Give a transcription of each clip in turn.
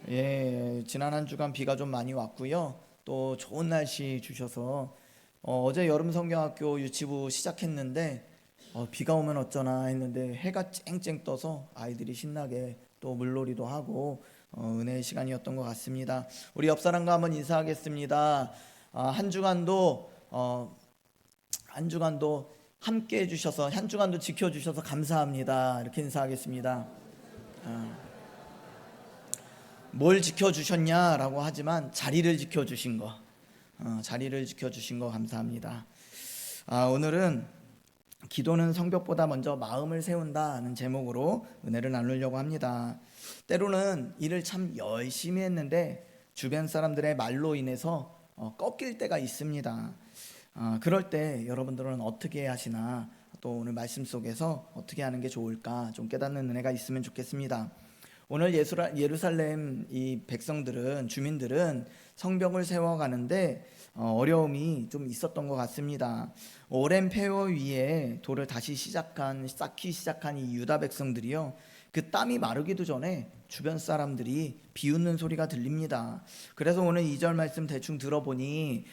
지난 한 주간 비가 좀 많이 왔고요. 또 좋은 날씨 주셔서 어제 여름 성경학교 유치부 시작했는데 비가 오면 어쩌나 했는데 해가 쨍쨍 떠서 아이들이 신나게 또 물놀이도 하고 은혜의 시간이었던 것 같습니다. 우리 옆 사람과 한번 인사하겠습니다. 한 주간도 한 주간도 함께 해주셔서 한 주간도 지켜주셔서 감사합니다. 이렇게 인사하겠습니다. 뭘 지켜주셨냐라고 하지만 자리를 지켜주신 거, 자리를 지켜주신 거 감사합니다. 오늘은 기도는 성벽보다 먼저 마음을 세운다는 제목으로 은혜를 나누려고 합니다. 때로는 일을 참 열심히 했는데 주변 사람들의 말로 인해서 꺾일 때가 있습니다. 그럴 때 여러분들은 어떻게 하시나, 또 오늘 말씀 속에서 어떻게 하는 게 좋을까 좀 깨닫는 은혜가 있으면 좋겠습니다. 오늘 예루살렘 이 백성들은, 주민들은 성벽을 세워가는데 어려움이 좀 있었던 것 같습니다. 오랜 폐허 위에 돌을 다시 쌓기 시작한 이 유다 백성들이요, 그 땀이 마르기도 전에 주변 사람들이 비웃는 소리가 들립니다. 그래서 오늘 2절 말씀 대충 들어보니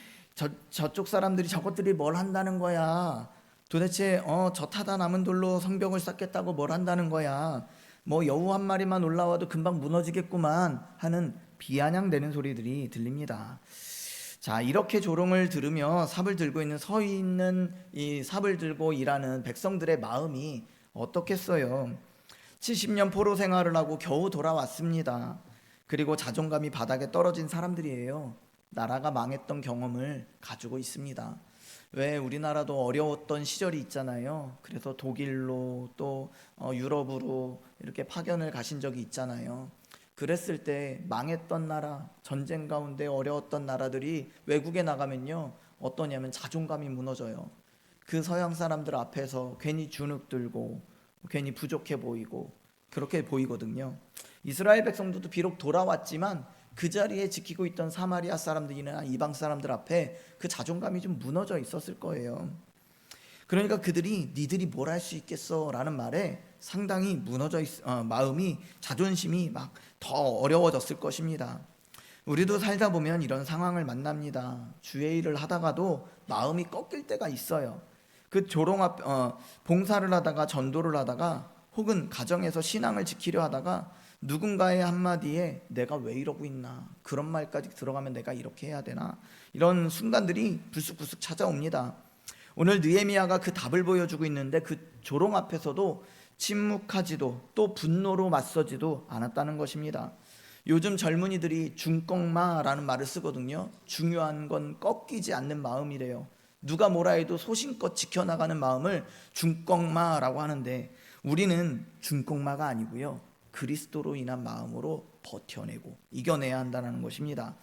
저쪽 사람들이 저것들이 뭘 한다는 거야, 도대체 저 타다 남은 돌로 성벽을 쌓겠다고 뭘 한다는 거야, 뭐 여우 한 마리만 올라와도 금방 무너지겠구만 하는 비아냥대는 소리들이 들립니다. 자, 이렇게 조롱을 들으며 삽을 들고 있는, 서 있는 이 삽을 들고 일하는 백성들의 마음이 어떻겠어요? 70년 포로 생활을 하고 겨우 돌아왔습니다. 그리고 자존감이 바닥에 떨어진 사람들이에요. 나라가 망했던 경험을 가지고 있습니다. 왜 우리나라도 어려웠던 시절이 있잖아요. 그래서 독일로 또 유럽으로 이렇게 파견을 가신 적이 있잖아요. 그랬을 때 망했던 나라, 전쟁 가운데 어려웠던 나라들이 외국에 나가면요, 어떠냐면 자존감이 무너져요. 그 서양 사람들 앞에서 괜히 주눅 들고 괜히 부족해 보이고 그렇게 보이거든요. 이스라엘 백성들도 비록 돌아왔지만 그 자리에 지키고 있던 사마리아 사람들이나 이방 사람들 앞에 그 자존감이 좀 무너져 있었을 거예요. 그러니까 그들이 니들이 뭘 할 수 있겠어 라는 말에 상당히 마음이, 자존심이 막 더 어려워졌을 것입니다. 우리도 살다 보면 이런 상황을 만납니다. 주의 일을 하다가도 마음이 꺾일 때가 있어요. 그 봉사를 하다가, 전도를 하다가, 혹은 가정에서 신앙을 지키려 하다가 누군가의 한마디에 내가 왜 이러고 있나, 그런 말까지 들어가면 내가 이렇게 해야 되나, 이런 순간들이 불쑥불쑥 찾아옵니다. 오늘 느헤미야가 그 답을 보여주고 있는데 그 조롱 앞에서도 침묵하지도 또 분노로 맞서지도 않았다는 것입니다. 요즘 젊은이들이 중꺾마라는 말을 쓰거든요. 중요한 건 꺾이지 않는 마음이래요. 누가 뭐라 해도 소신껏 지켜나가는 마음을 중꺾마라고 하는데, 우리는 중꺾마가 아니고요, 그리스도로 인한 마음으로 버텨내고 이겨내야 한다는 것입니다.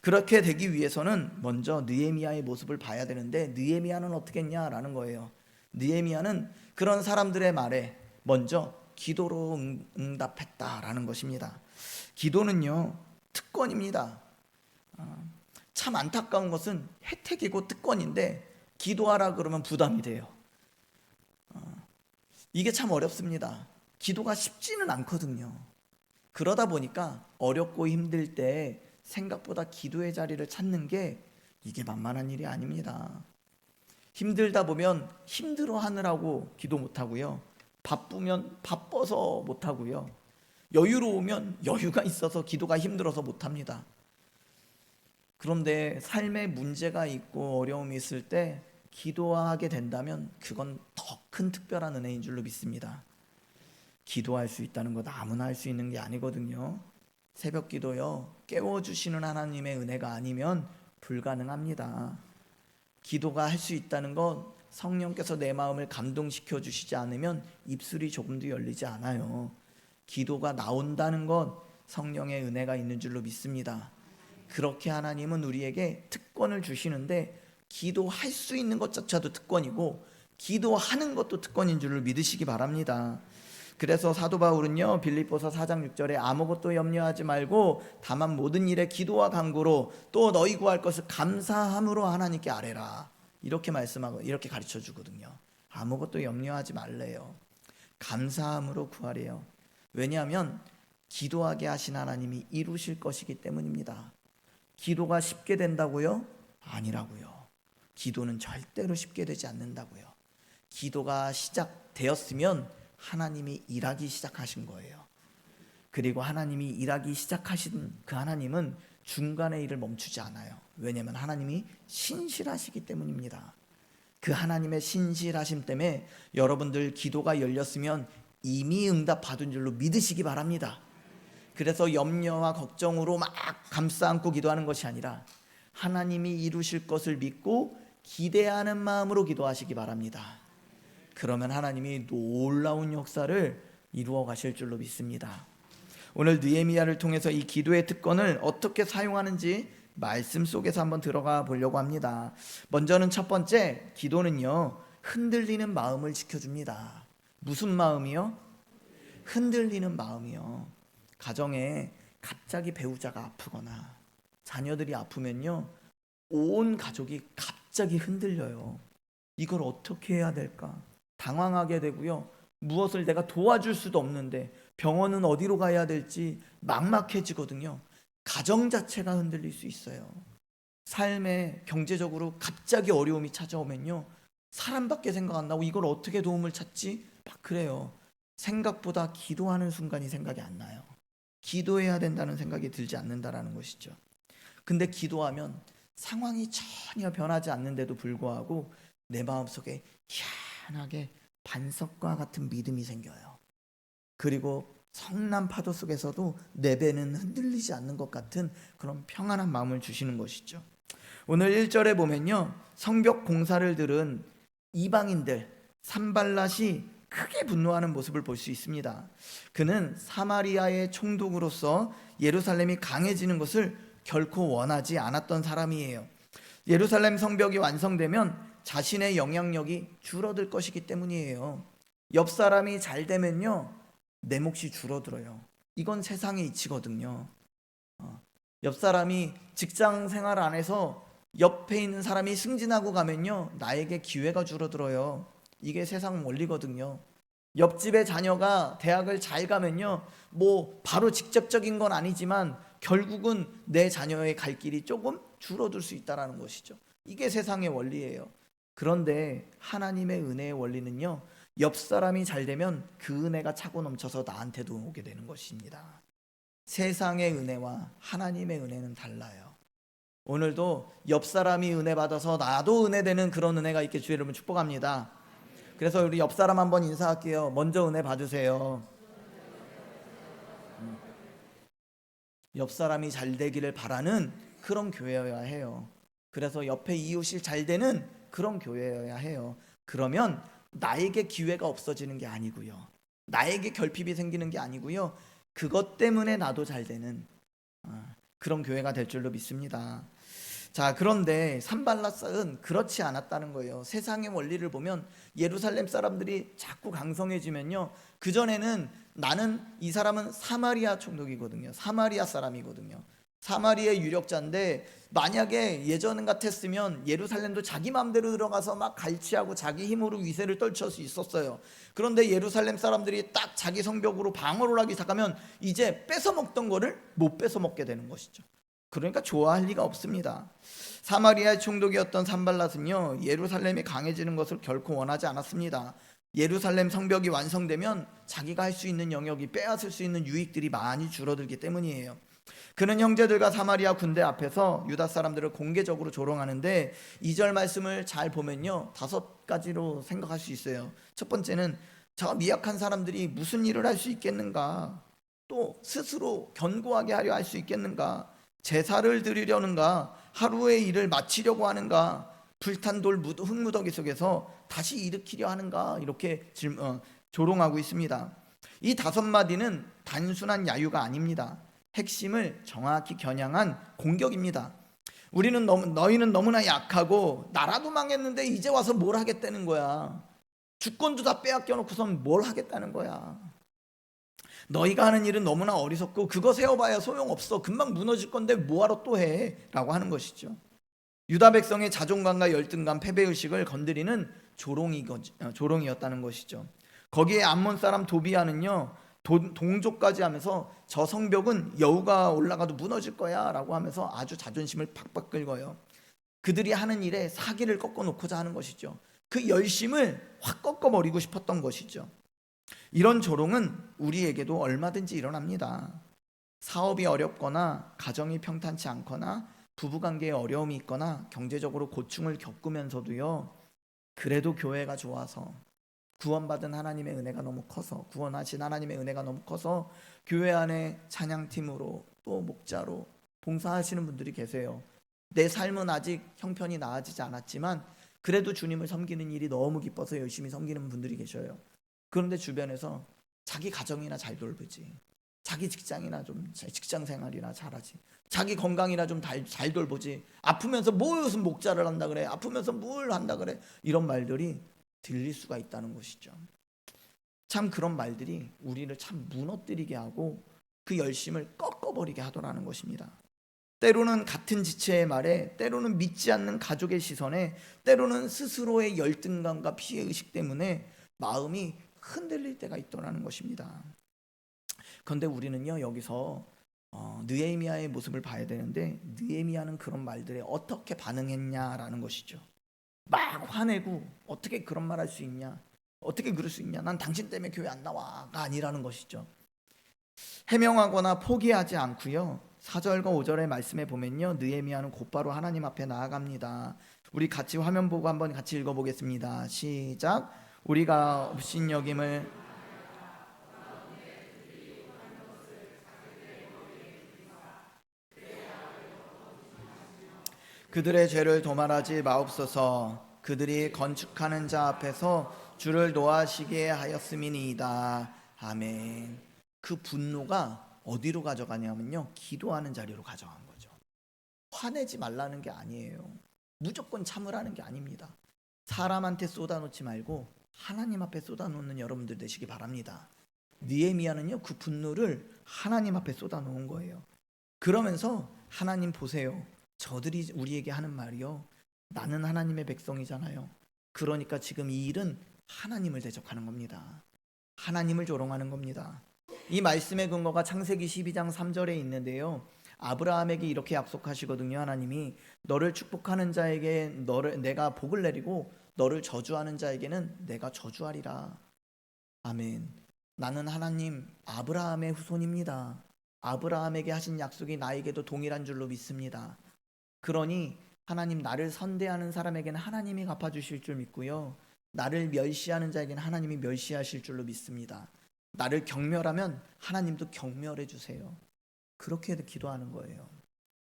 그렇게 되기 위해서는 먼저 느헤미야의 모습을 봐야 되는데, 느헤미야는 어떻게 했냐라는 거예요. 느헤미야는 그런 사람들의 말에 먼저 기도로 응답했다라는 것입니다. 기도는요, 특권입니다. 참 안타까운 것은 혜택이고 특권인데 기도하라 그러면 부담이 돼요. 이게 참 어렵습니다. 기도가 쉽지는 않거든요. 그러다 보니까 어렵고 힘들 때 생각보다 기도의 자리를 찾는 게 이게 만만한 일이 아닙니다. 힘들다 보면 힘들어 하느라고 기도 못하고요, 바쁘면 바빠서 못하고요, 여유로우면 여유가 있어서 기도가 힘들어서 못합니다. 그런데 삶에 문제가 있고 어려움이 있을 때 기도하게 된다면 그건 더 큰 특별한 은혜인 줄로 믿습니다. 기도할 수 있다는 것 아무나 할 수 있는 게 아니거든요. 새벽 기도요, 깨워주시는 하나님의 은혜가 아니면 불가능합니다. 기도가 할 수 있다는 건 성령께서 내 마음을 감동시켜 주시지 않으면 입술이 조금도 열리지 않아요. 기도가 나온다는 건 성령의 은혜가 있는 줄로 믿습니다. 그렇게 하나님은 우리에게 특권을 주시는데, 기도할 수 있는 것 자체도 특권이고 기도하는 것도 특권인 줄을 믿으시기 바랍니다. 그래서 사도 바울은요, 빌립보서 4장 6절에 아무것도 염려하지 말고 다만 모든 일에 기도와 간구로 또 너희 구할 것을 감사함으로 하나님께 아뢰라, 이렇게 말씀하고 이렇게 가르쳐 주거든요. 아무것도 염려하지 말래요. 감사함으로 구하래요. 왜냐하면 기도하게 하신 하나님이 이루실 것이기 때문입니다. 기도가 쉽게 된다고요? 아니라고요. 기도는 절대로 쉽게 되지 않는다고요. 기도가 시작되었으면 하나님이 일하기 시작하신 거예요. 그리고 하나님이 일하기 시작하신 그 하나님은 중간에 일을 멈추지 않아요. 왜냐하면 하나님이 신실하시기 때문입니다. 그 하나님의 신실하심 때문에 여러분들 기도가 열렸으면 이미 응답 받은 줄로 믿으시기 바랍니다. 그래서 염려와 걱정으로 막 감싸 안고 기도하는 것이 아니라 하나님이 이루실 것을 믿고 기대하는 마음으로 기도하시기 바랍니다. 그러면 하나님이 놀라운 역사를 이루어 가실 줄로 믿습니다. 오늘 느헤미야를 통해서 이 기도의 특권을 어떻게 사용하는지 말씀 속에서 한번 들어가 보려고 합니다. 먼저는 첫 번째, 기도는요, 흔들리는 마음을 지켜줍니다. 무슨 마음이요? 흔들리는 마음이요. 가정에 갑자기 배우자가 아프거나 자녀들이 아프면요, 온 가족이 갑자기 흔들려요. 이걸 어떻게 해야 될까? 당황하게 되고요. 무엇을 내가 도와줄 수도 없는데 병원은 어디로 가야 될지 막막해지거든요. 가정 자체가 흔들릴 수 있어요. 삶에 경제적으로 갑자기 어려움이 찾아오면요, 사람밖에 생각 안 나고 이걸 어떻게 도움을 찾지? 막 그래요. 생각보다 기도하는 순간이 생각이 안 나요. 기도해야 된다는 생각이 들지 않는다라는 것이죠. 근데 기도하면 상황이 전혀 변하지 않는데도 불구하고 내 마음속에 희한하게 반석과 같은 믿음이 생겨요. 그리고 성난 파도 속에서도 내 배는 흔들리지 않는 것 같은 그런 평안한 마음을 주시는 것이죠. 오늘 1절에 보면요, 성벽 공사를 들은 이방인들 산발랏이 크게 분노하는 모습을 볼 수 있습니다. 그는 사마리아의 총독으로서 예루살렘이 강해지는 것을 결코 원하지 않았던 사람이에요. 예루살렘 성벽이 완성되면 자신의 영향력이 줄어들 것이기 때문이에요. 옆 사람이 잘 되면요, 내 몫이 줄어들어요. 이건 세상의 이치거든요. 옆 사람이 직장 생활 안에서 옆에 있는 사람이 승진하고 가면요, 나에게 기회가 줄어들어요. 이게 세상 원리거든요. 옆집의 자녀가 대학을 잘 가면요, 뭐 바로 직접적인 건 아니지만 결국은 내 자녀의 갈 길이 조금 줄어들 수 있다는 것이죠. 이게 세상의 원리예요. 그런데 하나님의 은혜의 원리는요, 옆 사람이 잘 되면 그 은혜가 차고 넘쳐서 나한테도 오게 되는 것입니다. 세상의 은혜와 하나님의 은혜는 달라요. 오늘도 옆 사람이 은혜 받아서 나도 은혜 되는 그런 은혜가 있게 주의 이름을 축복합니다. 그래서 우리 옆 사람 한번 인사할게요. 먼저 은혜 받으세요. 옆 사람이 잘 되기를 바라는 그런 교회여야 해요. 그래서 옆에 이웃이 잘 되는 그런 교회여야 해요. 그러면 나에게 기회가 없어지는 게 아니고요, 나에게 결핍이 생기는 게 아니고요, 그것 때문에 나도 잘 되는 그런 교회가 될 줄로 믿습니다. 자, 그런데 산발랏은 그렇지 않았다는 거예요. 세상의 원리를 보면 예루살렘 사람들이 자꾸 강성해지면요, 그전에는 나는 이 사람은 사마리아 총독이거든요. 사마리아 사람이거든요. 사마리아의 유력자인데 만약에 예전 같았으면 예루살렘도 자기 마음대로 들어가서 막 갈취하고 자기 힘으로 위세를 떨칠 수 있었어요. 그런데 예루살렘 사람들이 딱 자기 성벽으로 방어를 하기 시작하면 이제 뺏어먹던 거를 못 뺏어먹게 되는 것이죠. 그러니까 좋아할 리가 없습니다. 사마리아의 총독이었던 산발랏은요, 예루살렘이 강해지는 것을 결코 원하지 않았습니다. 예루살렘 성벽이 완성되면 자기가 할 수 있는 영역이 빼앗을 수 있는 유익들이 많이 줄어들기 때문이에요. 그는 형제들과 사마리아 군대 앞에서 유다 사람들을 공개적으로 조롱하는데 2절 말씀을 잘 보면요, 5가지로 생각할 수 있어요. 첫 번째는 저 미약한 사람들이 무슨 일을 할 수 있겠는가, 또 스스로 견고하게 하려 할 수 있겠는가, 제사를 드리려는가, 하루의 일을 마치려고 하는가, 불탄 돌 흙무더기 속에서 다시 일으키려 하는가, 이렇게 조롱하고 있습니다. 이 5마디는 단순한 야유가 아닙니다. 핵심을 정확히 겨냥한 공격입니다. 너희는 너무나 약하고 나라도 망했는데 이제 와서 뭘 하겠다는 거야. 주권도 다 빼앗겨 놓고선 뭘 하겠다는 거야. 너희가 하는 일은 너무나 어리석고 그거 세워봐야 소용없어. 금방 무너질 건데 뭐하러 또 해? 라고 하는 것이죠. 유다 백성의 자존감과 열등감, 패배의식을 건드리는 조롱이었다는 것이죠. 거기에 암몬 사람 도비아는요, 동조까지 하면서 저 성벽은 여우가 올라가도 무너질 거야 라고 하면서 아주 자존심을 팍팍 긁어요. 그들이 하는 일에 사기를 꺾어놓고자 하는 것이죠. 그 열심을 확 꺾어버리고 싶었던 것이죠. 이런 조롱은 우리에게도 얼마든지 일어납니다. 사업이 어렵거나 가정이 평탄치 않거나 부부관계에 어려움이 있거나 경제적으로 고충을 겪으면서도요, 그래도 교회가 좋아서, 구원받은 하나님의 은혜가 너무 커서, 구원하신 하나님의 은혜가 너무 커서 교회 안에 찬양팀으로 또 목자로 봉사하시는 분들이 계세요. 내 삶은 아직 형편이 나아지지 않았지만 그래도 주님을 섬기는 일이 너무 기뻐서 열심히 섬기는 분들이 계셔요. 그런데 주변에서 자기 가정이나 잘 돌보지, 자기 직장이나 좀 직장 생활이나 잘하지, 자기 건강이나 좀 잘 돌보지, 아프면서 무슨 목자를 한다 그래, 아프면서 뭘 한다 그래, 이런 말들이 들릴 수가 있다는 것이죠. 참 그런 말들이 우리를 참 무너뜨리게 하고 그 열심을 꺾어버리게 하더라는 것입니다. 때로는 같은 지체의 말에, 때로는 믿지 않는 가족의 시선에, 때로는 스스로의 열등감과 피해의식 때문에 마음이 흔들릴 때가 있더라는 것입니다. 그런데 우리는요, 여기서 느헤미야의 모습을 봐야 되는데, 느헤미야는 그런 말들에 어떻게 반응했냐라는 것이죠. 막 화내고 어떻게 그런 말 할 수 있냐, 어떻게 그럴 수 있냐, 난 당신 때문에 교회 안 나와가 아니라는 것이죠. 해명하거나 포기하지 않고요, 4절과 5절의 말씀에 보면요, 느헤미야는 곧바로 하나님 앞에 나아갑니다. 우리 같이 화면 보고 한번 같이 읽어보겠습니다. 시작. 우리가 업신여김을 그들의 죄를 도말하지 마옵소서. 그들이 건축하는 자 앞에서 주를 노하시게 하였음이니이다. 아멘. 그 분노가 어디로 가져가냐면요, 기도하는 자리로 가져간 거죠. 화내지 말라는 게 아니에요. 무조건 참으라는 게 아닙니다. 사람한테 쏟아놓지 말고 하나님 앞에 쏟아놓는 여러분들 되시기 바랍니다. 느헤미야는요, 그 분노를 하나님 앞에 쏟아놓은 거예요. 그러면서 하나님 보세요, 저들이 우리에게 하는 말이요, 나는 하나님의 백성이잖아요. 그러니까 지금 이 일은 하나님을 대적하는 겁니다. 하나님을 조롱하는 겁니다. 이 말씀의 근거가 창세기 12장 3절에 있는데요, 아브라함에게 이렇게 약속하시거든요. 하나님이 너를 축복하는 자에게 내가 복을 내리고 너를 저주하는 자에게는 내가 저주하리라. 아멘. 나는 하나님 아브라함의 후손입니다. 아브라함에게 하신 약속이 나에게도 동일한 줄로 믿습니다. 그러니 하나님, 나를 선대하는 사람에게는 하나님이 갚아주실 줄 믿고요, 나를 멸시하는 자에게는 하나님이 멸시하실 줄로 믿습니다. 나를 경멸하면 하나님도 경멸해 주세요. 그렇게 기도하는 거예요.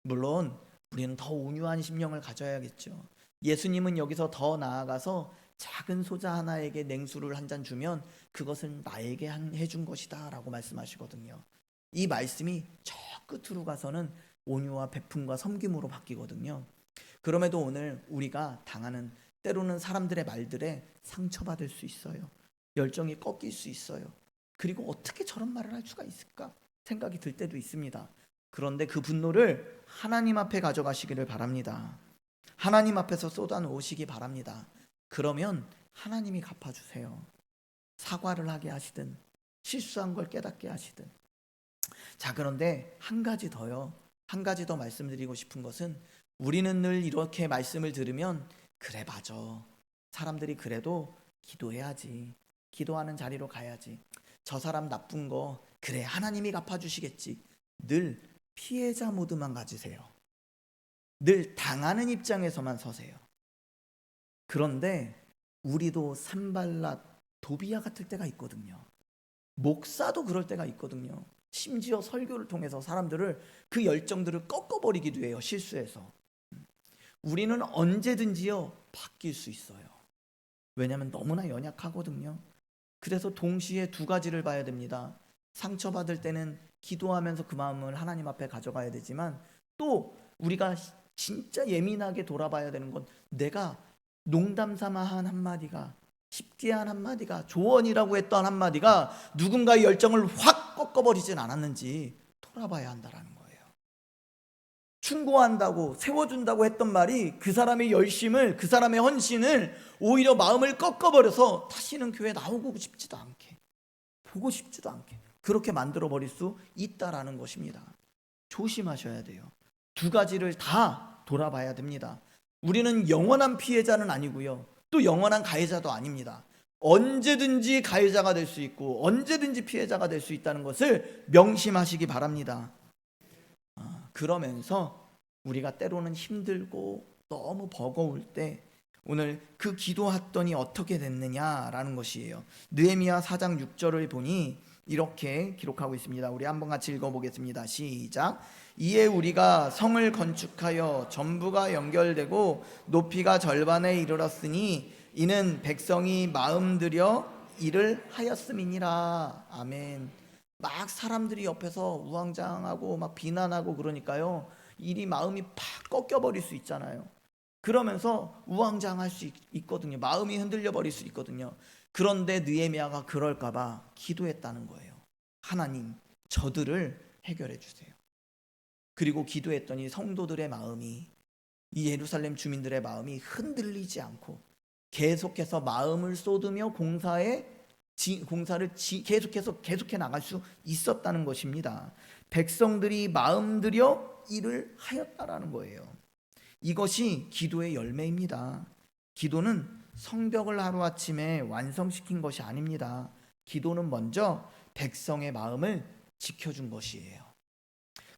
물론 우리는 더 온유한 심령을 가져야겠죠. 예수님은 여기서 더 나아가서 작은 소자 하나에게 냉수를 한 잔 주면 그것은 나에게 해준 것이다 라고 말씀하시거든요. 이 말씀이 저 끝으로 가서는 온유와 베품과 섬김으로 바뀌거든요. 그럼에도 오늘 우리가 당하는, 때로는 사람들의 말들에 상처받을 수 있어요. 열정이 꺾일 수 있어요. 그리고 어떻게 저런 말을 할 수가 있을까 생각이 들 때도 있습니다. 그런데 그 분노를 하나님 앞에 가져가시기를 바랍니다. 하나님 앞에서 쏟아놓으시기 바랍니다. 그러면 하나님이 갚아주세요. 사과를 하게 하시든 실수한 걸 깨닫게 하시든. 자, 그런데 한 가지 더요, 한 가지 더 말씀드리고 싶은 것은, 우리는 늘 이렇게 말씀을 들으면 그래 맞아, 사람들이 그래도 기도해야지, 기도하는 자리로 가야지, 저 사람 나쁜 거 그래 하나님이 갚아주시겠지, 늘 피해자 모드만 가지세요. 늘 당하는 입장에서만 서세요. 그런데 우리도 산발랏, 도비야 같을 때가 있거든요. 목사도 그럴 때가 있거든요. 심지어 설교를 통해서 사람들을, 그 열정들을 꺾어버리기도 해요, 실수해서. 우리는 언제든지요 바뀔 수 있어요. 왜냐하면 너무나 연약하거든요. 그래서 동시에 두 가지를 봐야 됩니다. 상처받을 때는 기도하면서 그 마음을 하나님 앞에 가져가야 되지만, 또 우리가 진짜 예민하게 돌아봐야 되는 건, 내가 농담 삼아 한 한마디가, 쉽게 한 한마디가, 조언이라고 했던 한마디가 누군가의 열정을 확 꺾어버리진 않았는지 돌아봐야 한다라는 거예요. 충고한다고, 세워준다고 했던 말이 그 사람의 열심을, 그 사람의 헌신을 오히려 마음을 꺾어버려서 다시는 교회 나오고 싶지도 않게, 보고 싶지도 않게, 그렇게 만들어 버릴 수 있다라는 것입니다. 조심하셔야 돼요. 두 가지를 다 돌아봐야 됩니다. 우리는 영원한 피해자는 아니고요, 또 영원한 가해자도 아닙니다. 언제든지 가해자가 될 수 있고 언제든지 피해자가 될 수 있다는 것을 명심하시기 바랍니다. 그러면서 우리가 때로는 힘들고 너무 버거울 때 오늘 그 기도했더니 어떻게 됐느냐라는 것이에요. 느헤미야 4장 6절을 보니 이렇게 기록하고 있습니다. 우리 한번 같이 읽어보겠습니다. 시작. 이에 우리가 성을 건축하여 전부가 연결되고 높이가 절반에 이르렀으니 이는 백성이 마음 들여 일을 하였음이니라. 아멘. 막 사람들이 옆에서 우왕좌왕하고 막 비난하고 그러니까요, 일이 마음이 팍 꺾여버릴 수 있잖아요. 그러면서 우왕좌왕할 수 있거든요. 마음이 흔들려 버릴 수 있거든요. 그런데 느헤미야가 그럴까봐 기도했다는 거예요. 하나님, 저들을 해결해 주세요. 그리고 기도했더니 성도들의 마음이, 이 예루살렘 주민들의 마음이 흔들리지 않고 계속해서 마음을 쏟으며 공사를 계속해 나갈 수 있었다는 것입니다. 백성들이 마음 들여 일을 하였다라는 거예요. 이것이 기도의 열매입니다. 기도는 성벽을 하루아침에 완성시킨 것이 아닙니다. 기도는 먼저 백성의 마음을 지켜준 것이에요.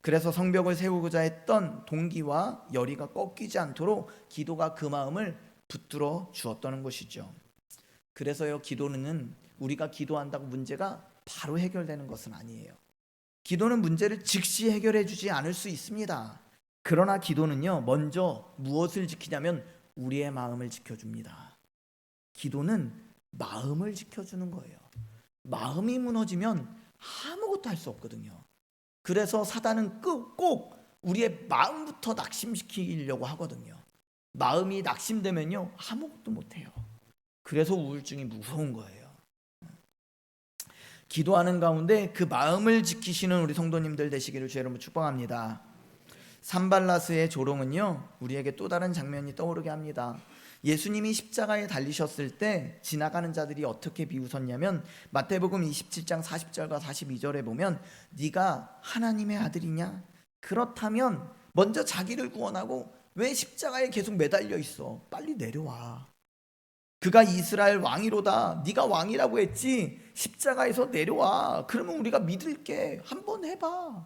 그래서 성벽을 세우고자 했던 동기와 열의가 꺾이지 않도록 기도가 그 마음을 붙들어 주었다는 것이죠. 그래서요, 기도는 우리가 기도한다고 문제가 바로 해결되는 것은 아니에요. 기도는 문제를 즉시 해결해 주지 않을 수 있습니다. 그러나 기도는요, 먼저 무엇을 지키냐면 우리의 마음을 지켜줍니다. 기도는 마음을 지켜주는 거예요. 마음이 무너지면 아무것도 할 수 없거든요. 그래서 사단은 꼭 우리의 마음부터 낙심시키려고 하거든요. 마음이 낙심되면요, 아무것도 못해요. 그래서 우울증이 무서운 거예요. 기도하는 가운데 그 마음을 지키시는 우리 성도님들 되시기를 주의 이름으로 축복합니다. 산발라스의 조롱은요, 우리에게 또 다른 장면이 떠오르게 합니다. 예수님이 십자가에 달리셨을 때 지나가는 자들이 어떻게 비웃었냐면 마태복음 27장 40절과 42절에 보면 네가 하나님의 아들이냐? 그렇다면 먼저 자기를 구원하고 왜 십자가에 계속 매달려 있어? 빨리 내려와. 그가 이스라엘 왕이로다. 네가 왕이라고 했지. 십자가에서 내려와. 그러면 우리가 믿을게. 한번 해봐.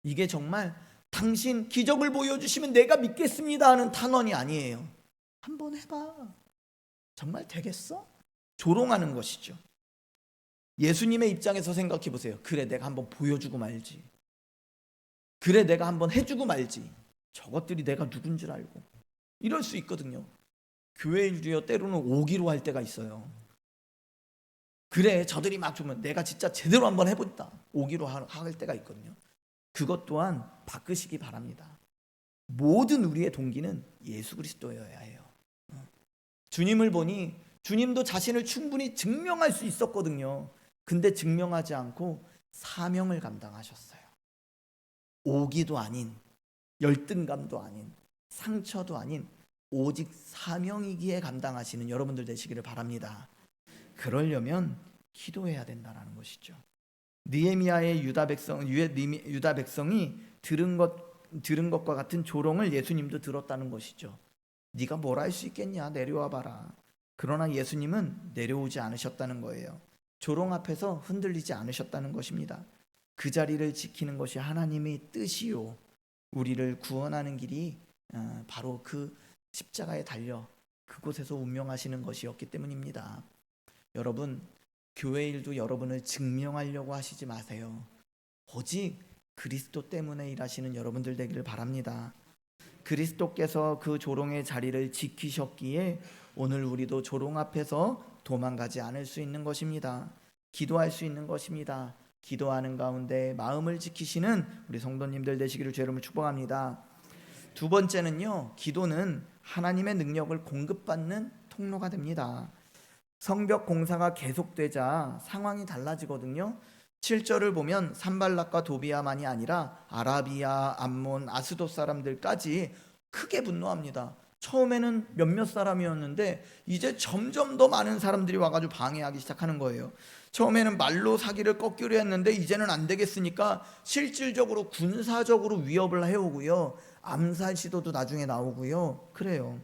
이게 정말 당신 기적을 보여주시면 내가 믿겠습니다 하는 탄원이 아니에요. 한번 해봐. 정말 되겠어? 조롱하는 것이죠. 예수님의 입장에서 생각해 보세요. 그래, 내가 한번 보여주고 말지. 그래, 내가 한번 해주고 말지. 저것들이 내가 누군 줄 알고. 이럴 수 있거든요. 교회 일도요, 때로는 오기로 할 때가 있어요. 그래, 저들이 막 주면 내가 진짜 제대로 한번 해보겠다. 오기로 할 때가 있거든요. 그것 또한 바꾸시기 바랍니다. 모든 우리의 동기는 예수 그리스도여야 해요. 주님을 보니 주님도 자신을 충분히 증명할 수 있었거든요. 근데 증명하지 않고 사명을 감당하셨어요. 오기도 아닌, 열등감도 아닌, 상처도 아닌 오직 사명이기에 감당하시는 여러분들 되시기를 바랍니다. 그러려면 기도해야 된다는 것이죠. 느헤미야의 유다 백성이 들은 것과 같은 조롱을 예수님도 들었다는 것이죠. 네가 뭘 할 수 있겠냐? 내려와 봐라. 그러나 예수님은 내려오지 않으셨다는 거예요. 조롱 앞에서 흔들리지 않으셨다는 것입니다. 그 자리를 지키는 것이 하나님의 뜻이요, 우리를 구원하는 길이 바로 그 십자가에 달려 그곳에서 운명하시는 것이었기 때문입니다. 여러분, 교회 일도 여러분을 증명하려고 하시지 마세요. 오직 그리스도 때문에 일하시는 여러분들 되기를 바랍니다. 그리스도께서 그 조롱의 자리를 지키셨기에 오늘 우리도 조롱 앞에서 도망가지 않을 수 있는 것입니다. 기도할 수 있는 것입니다. 기도하는 가운데 마음을 지키시는 우리 성도님들 되시기를 주의 이름으로 축복합니다. 두 번째는요, 기도는 하나님의 능력을 공급받는 통로가 됩니다. 성벽 공사가 계속되자 상황이 달라지거든요. 7절을 보면 산발락과 도비아만이 아니라 아라비아, 암몬, 아스돗 사람들까지 크게 분노합니다. 처음에는 몇몇 사람이었는데 이제 점점 더 많은 사람들이 와가지고 방해하기 시작하는 거예요. 처음에는 말로 사기를 꺾기로 했는데 이제는 안 되겠으니까 실질적으로 군사적으로 위협을 해오고요. 암살 시도도 나중에 나오고요. 그래요.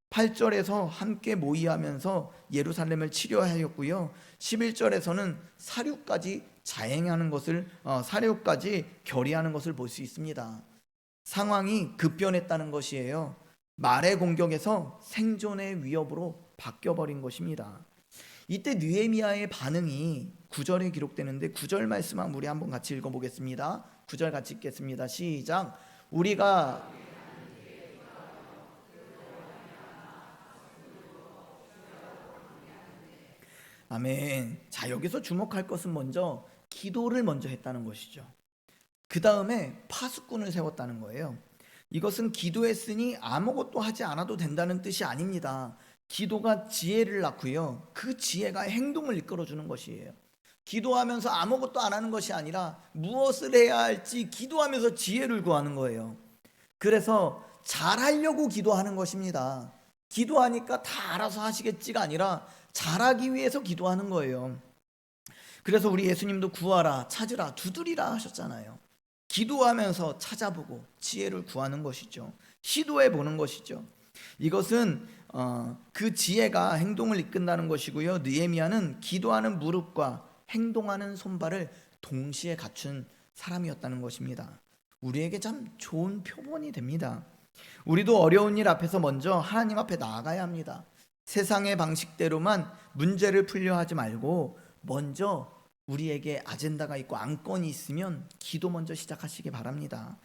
8절에서 함께 모의하면서 예루살렘을 치료하였고요. 11절에서는 사륙까지 자행하는 것을 사륙까지 결의하는 것을 볼 수 있습니다. 상황이 급변했다는 것이에요. 말의 공격에서 생존의 위협으로 바뀌어버린 것입니다. 이때 느헤미야의 반응이 9절에 기록되는데 9절 말씀만 우리 한번 같이 읽어보겠습니다. 9절 같이 읽겠습니다. 시작. 우리가 아멘. 자, 여기서 주목할 것은 먼저 기도를 먼저 했다는 것이죠. 그 다음에 파수꾼을 세웠다는 거예요. 이것은 기도했으니 아무것도 하지 않아도 된다는 뜻이 아닙니다. 기도가 지혜를 낳고요. 그 지혜가 행동을 이끌어주는 것이에요. 기도하면서 아무것도 안 하는 것이 아니라 무엇을 해야 할지 기도하면서 지혜를 구하는 거예요. 그래서 잘하려고 기도하는 것입니다. 기도하니까 다 알아서 하시겠지가 아니라 잘하기 위해서 기도하는 거예요. 그래서 우리 예수님도 구하라, 찾으라, 두드리라 하셨잖아요. 기도하면서 찾아보고 지혜를 구하는 것이죠. 시도해 보는 것이죠. 이것은 그 지혜가 행동을 이끈다는 것이고요. 느헤미야는 기도하는 무릎과 행동하는 손발을 동시에 갖춘 사람이었다는 것입니다. 우리에게 참 좋은 표본이 됩니다. 우리도 어려운 일 앞에서 먼저 하나님 앞에 나아가야 합니다. 세상의 방식대로만 문제를 풀려 하지 말고 먼저 우리에게 아젠다가 있고 안건이 있으면 기도 먼저 시작하시기 바랍니다.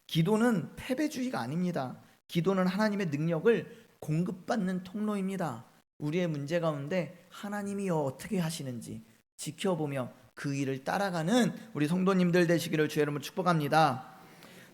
기도는 패배주의가 아닙니다. 기도는 하나님의 능력을 공급받는 통로입니다. 우리의 문제 가운데 하나님이 어떻게 하시는지 지켜보며 그 일을 따라가는 우리 성도님들 되시기를 주의 이름으로 축복합니다.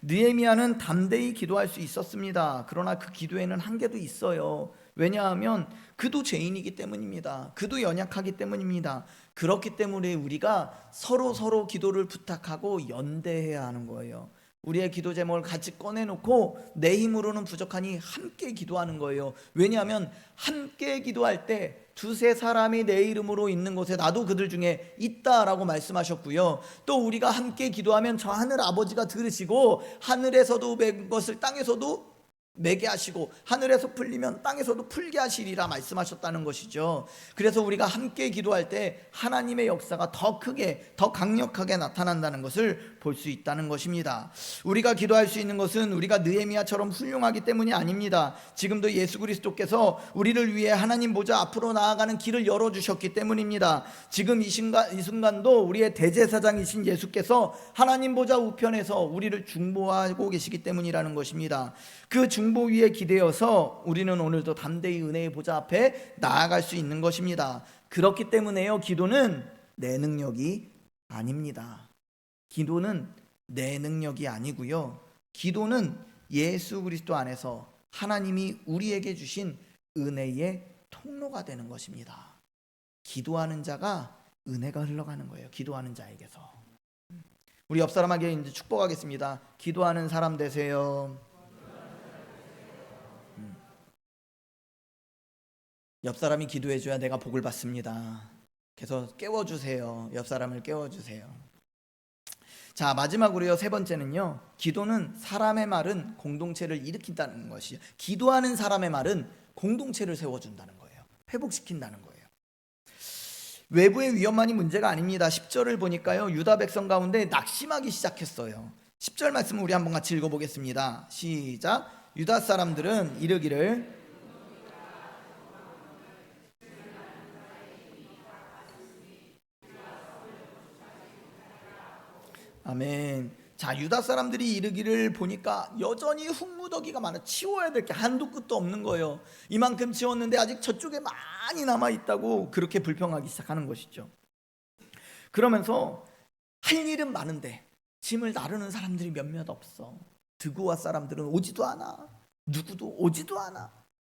느헤미야는 담대히 기도할 수 있었습니다. 그러나 그 기도에는 한계도 있어요. 왜냐하면 그도 죄인이기 때문입니다. 그도 연약하기 때문입니다. 그렇기 때문에 우리가 서로 기도를 부탁하고 연대해야 하는 거예요. 우리의 기도 제목을 같이 꺼내놓고 내 힘으로는 부족하니 함께 기도하는 거예요. 왜냐하면 함께 기도할 때 두세 사람이 내 이름으로 있는 곳에 나도 그들 중에 있다라고 말씀하셨고요. 또 우리가 함께 기도하면 저 하늘 아버지가 들으시고 하늘에서도 맺은 것을 땅에서도 매게 하시고 하늘에서 풀리면 땅에서도 풀게 하시리라 말씀하셨다는 것이죠. 그래서 우리가 함께 기도할 때 하나님의 역사가 더 크게 더 강력하게 나타난다는 것을 볼 수 있다는 것입니다. 우리가 기도할 수 있는 것은 우리가 느헤미야처럼 훌륭하기 때문이 아닙니다. 지금도 예수 그리스도께서 우리를 위해 하나님 보좌 앞으로 나아가는 길을 열어주셨기 때문입니다. 지금 이 순간도 우리의 대제사장이신 예수께서 하나님 보좌 우편에서 우리를 중보하고 계시기 때문이라는 것입니다. 그 중보 위에 기대어서 우리는 오늘도 담대히 은혜의 보좌 앞에 나아갈 수 있는 것입니다. 그렇기 때문에요, 기도는 내 능력이 아닙니다. 기도는 내 능력이 아니고요. 기도는 예수 그리스도 안에서 하나님이 우리에게 주신 은혜의 통로가 되는 것입니다. 기도하는 자가 은혜가 흘러가는 거예요. 기도하는 자에게서. 우리 옆 사람에게 이제 축복하겠습니다. 기도하는 사람 되세요. 옆 사람이 기도해줘야 내가 복을 받습니다. 그래서 깨워주세요. 옆 사람을 깨워주세요. 자, 마지막으로요, 세 번째는요, 기도는 사람의 말은 공동체를 일으킨다는 것이에요. 기도하는 사람의 말은 공동체를 세워준다는 거예요. 회복시킨다는 거예요. 외부의 위험만이 문제가 아닙니다. 10절을 보니까요, 유다 백성 가운데 낙심하기 시작했어요. 10절 말씀을 우리 한번 같이 읽어보겠습니다. 시작. 유다 사람들은 이르기를 아멘. 자, 유다 사람들이 이르기를 보니까 여전히 흙무더기가 많아. 치워야 될 게 한도 끝도 없는 거예요. 이만큼 치웠는데 아직 저쪽에 많이 남아 있다고 그렇게 불평하기 시작하는 것이죠. 그러면서 할 일은 많은데 짐을 나르는 사람들이 몇몇 없어. 드고와 사람들은 오지도 않아. 누구도 오지도 않아.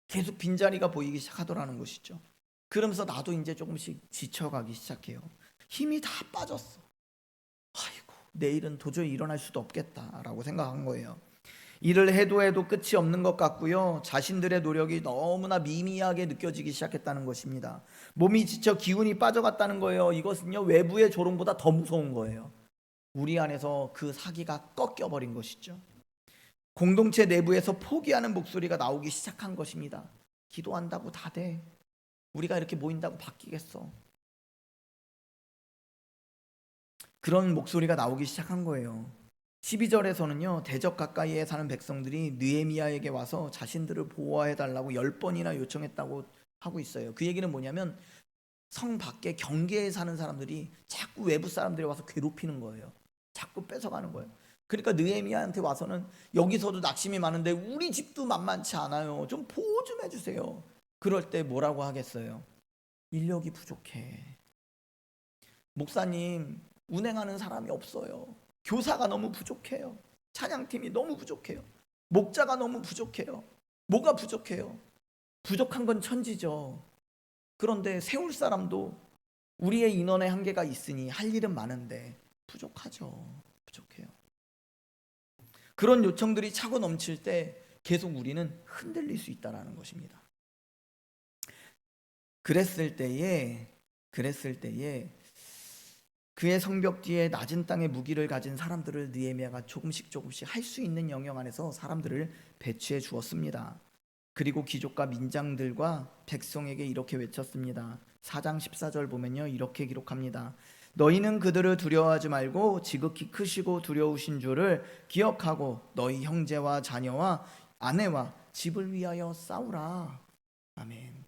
계속 빈자리가 보이기 시작하더라는 것이죠. 그러면서 나도 이제 조금씩 지쳐가기 시작해요. 힘이 다 빠졌어. 아이고, 내일은 도저히 일어날 수도 없겠다라고 생각한 거예요. 일을 해도 끝이 없는 것 같고요. 자신들의 노력이 너무나 미미하게 느껴지기 시작했다는 것입니다. 몸이 지쳐 기운이 빠져갔다는 거예요. 이것은요, 외부의 조롱보다 더 무서운 거예요. 우리 안에서 그 사기가 꺾여버린 것이죠. 공동체 내부에서 포기하는 목소리가 나오기 시작한 것입니다. 기도한다고 다 돼. 우리가 이렇게 모인다고 바뀌겠어. 그런 목소리가 나오기 시작한 거예요. 12절에서는요, 대적 가까이에 사는 백성들이 느헤미야에게 와서 자신들을 보호해달라고 10번이나 요청했다고 하고 있어요. 그 얘기는 뭐냐면 성 밖에 경계에 사는 사람들이 자꾸 외부 사람들이 와서 괴롭히는 거예요. 자꾸 뺏어가는 거예요. 그러니까 느헤미야한테 와서는 여기서도 낙심이 많은데 우리 집도 만만치 않아요. 좀 보호 좀 해주세요. 그럴 때 뭐라고 하겠어요? 인력이 부족해. 목사님, 운행하는 사람이 없어요. 교사가 너무 부족해요. 찬양팀이 너무 부족해요. 목자가 너무 부족해요. 뭐가 부족해요? 부족한 건 천지죠. 그런데 세울 사람도 우리의 인원의 한계가 있으니 할 일은 많은데 부족하죠. 부족해요. 그런 요청들이 차고 넘칠 때 계속 우리는 흔들릴 수 있다는 것입니다. 그랬을 때에 그의 성벽 뒤에 낮은 땅에 무기를 가진 사람들을 느헤미야가 조금씩 할 수 있는 영역 안에서 사람들을 배치해 주었습니다. 그리고 귀족과 민장들과 백성에게 이렇게 외쳤습니다. 4장 14절 보면요, 이렇게 기록합니다. 너희는 그들을 두려워하지 말고 지극히 크시고 두려우신 줄을 기억하고 너희 형제와 자녀와 아내와 집을 위하여 싸우라. 아멘.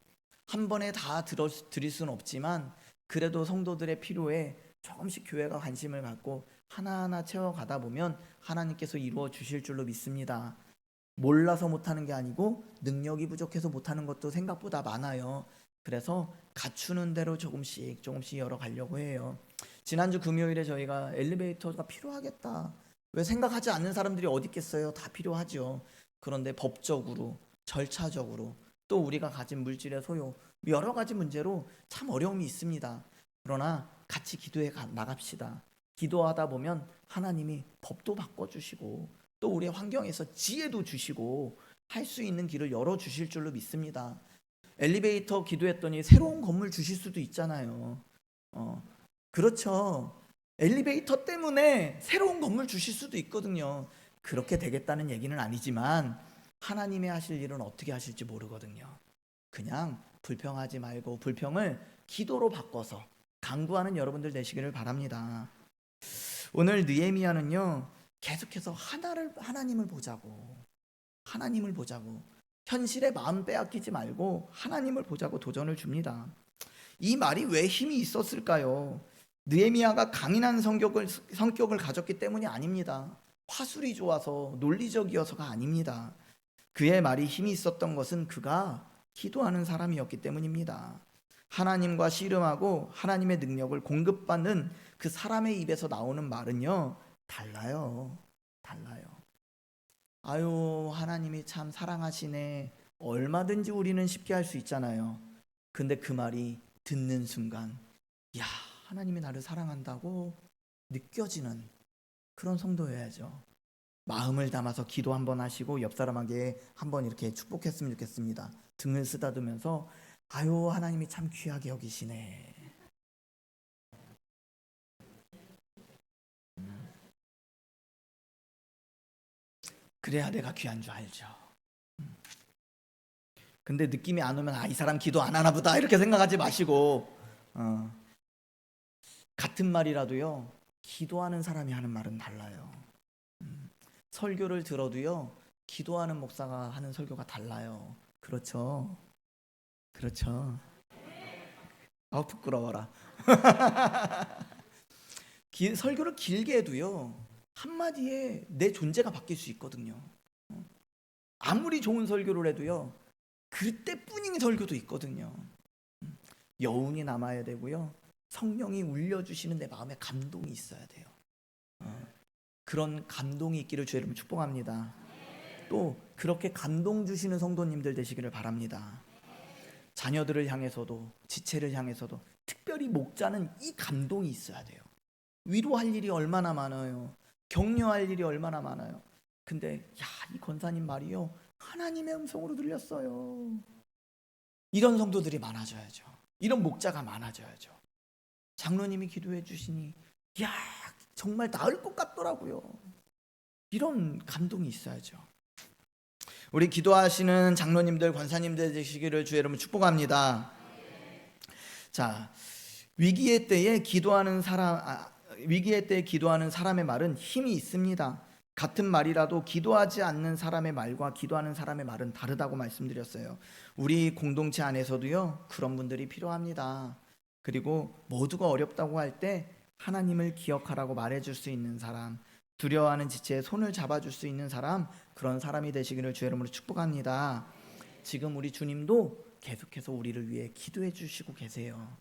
한 번에 다 드릴 수는 없지만 그래도 성도들의 필요에 조금씩 교회가 관심을 갖고 하나하나 채워가다 보면 하나님께서 이루어 주실 줄로 믿습니다. 몰라서 못하는 게 아니고 능력이 부족해서 못하는 것도 생각보다 많아요. 그래서 갖추는 대로 조금씩 열어가려고 해요. 지난주 금요일에 저희가 엘리베이터가 필요하겠다. 왜 생각하지 않는 사람들이 어디 있겠어요? 다 필요하죠. 그런데 법적으로, 절차적으로, 또 우리가 가진 물질의 소요, 여러 가지 문제로 참 어려움이 있습니다. 그러나 같이 기도해 나갑시다. 기도하다 보면 하나님이 법도 바꿔주시고 또 우리의 환경에서 지혜도 주시고 할 수 있는 길을 열어주실 줄로 믿습니다. 엘리베이터 기도했더니 새로운 건물 주실 수도 있잖아요. 그렇죠. 엘리베이터 때문에 새로운 건물 주실 수도 있거든요. 그렇게 되겠다는 얘기는 아니지만 하나님이 하실 일은 어떻게 하실지 모르거든요. 그냥 불평하지 말고 불평을 기도로 바꿔서 간구하는 여러분들 되시기를 바랍니다. 오늘 느헤미야는요, 계속해서 하나님을 보자고 현실에 마음 빼앗기지 말고 하나님을 보자고 도전을 줍니다. 이 말이 왜 힘이 있었을까요? 느헤미야가 강인한 성격을 가졌기 때문이 아닙니다. 화술이 좋아서 논리적이어서가 아닙니다. 그의 말이 힘이 있었던 것은 그가 기도하는 사람이었기 때문입니다. 하나님과 씨름하고 하나님의 능력을 공급받는 그 사람의 입에서 나오는 말은요, 달라요. 아유, 하나님이 참 사랑하시네. 얼마든지 우리는 쉽게 할 수 있잖아요. 근데 그 말이 듣는 순간, 야, 하나님이 나를 사랑한다고 느껴지는 그런 성도여야죠. 마음을 담아서 기도 한번 하시고 옆 사람에게 한번 이렇게 축복했으면 좋겠습니다. 등을 쓰다듬으면서 아유, 하나님이 참 귀하게 여기시네. 그래야 내가 귀한 줄 알죠. 근데 느낌이 안 오면 이 사람 기도 안 하나 보다 이렇게 생각하지 마시고 같은 말이라도요, 기도하는 사람이 하는 말은 달라요. 설교를 들어도요, 기도하는 목사가 하는 설교가 달라요. 그렇죠. 부끄러워라. 설교를 길게 해도요, 한마디에 내 존재가 바뀔 수 있거든요. 아무리 좋은 설교를 해도요, 그때뿐인 설교도 있거든요. 여운이 남아야 되고요, 성령이 울려주시는 내 마음에 감동이 있어야 돼요. 그런 감동이 있기를 주의 이름으로 축복합니다. 또 그렇게 감동 주시는 성도님들 되시기를 바랍니다. 자녀들을 향해서도 지체를 향해서도 특별히 목자는 이 감동이 있어야 돼요. 위로할 일이 얼마나 많아요. 격려할 일이 얼마나 많아요. 근데 이 권사님 말이요, 하나님의 음성으로 들렸어요. 이런 성도들이 많아져야죠. 이런 목자가 많아져야죠. 장로님이 기도해 주시니 정말 나을 것 같더라고요. 이런 감동이 있어야죠. 우리 기도하시는 장로님들, 권사님들 되시기를 주의 이름으로 축복합니다. 자, 위기의 때에 기도하는 사람의 말은 힘이 있습니다. 같은 말이라도 기도하지 않는 사람의 말과 기도하는 사람의 말은 다르다고 말씀드렸어요. 우리 공동체 안에서도요, 그런 분들이 필요합니다. 그리고 모두가 어렵다고 할 때 하나님을 기억하라고 말해줄 수 있는 사람, 두려워하는 지체에 손을 잡아줄 수 있는 사람, 그런 사람이 되시기를 주의 이름으로 축복합니다. 지금 우리 주님도 계속해서 우리를 위해 기도해 주시고 계세요.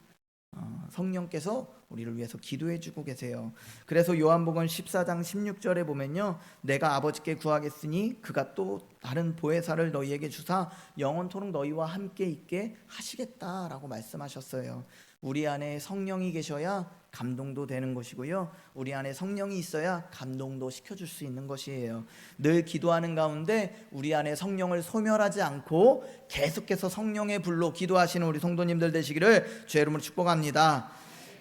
성령께서 우리를 위해서 기도해 주고 계세요. 그래서 요한복음 14장 16절에 보면요, 내가 아버지께 구하겠으니 그가 또 다른 보혜사를 너희에게 주사 영원토록 너희와 함께 있게 하시겠다라고 말씀하셨어요. 우리 안에 성령이 계셔야 감동도 되는 것이고요, 우리 안에 성령이 있어야 감동도 시켜줄 수 있는 것이에요. 늘 기도하는 가운데 우리 안에 성령을 소멸하지 않고 계속해서 성령의 불로 기도하시는 우리 성도님들 되시기를 주의 이름으로 축복합니다.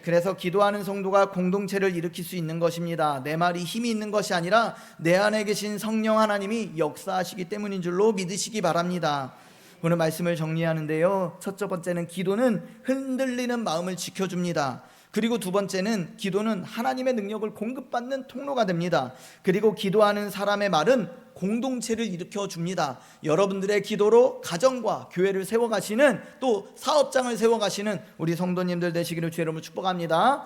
그래서 기도하는 성도가 공동체를 일으킬 수 있는 것입니다. 내 말이 힘이 있는 것이 아니라 내 안에 계신 성령 하나님이 역사하시기 때문인 줄로 믿으시기 바랍니다. 오늘 말씀을 정리하는데요, 첫 번째는 기도는 흔들리는 마음을 지켜줍니다. 그리고 두 번째는 기도는 하나님의 능력을 공급받는 통로가 됩니다. 그리고 기도하는 사람의 말은 공동체를 일으켜 줍니다. 여러분들의 기도로 가정과 교회를 세워가시는, 또 사업장을 세워가시는 우리 성도님들 되시기를 주의 이름으로 축복합니다.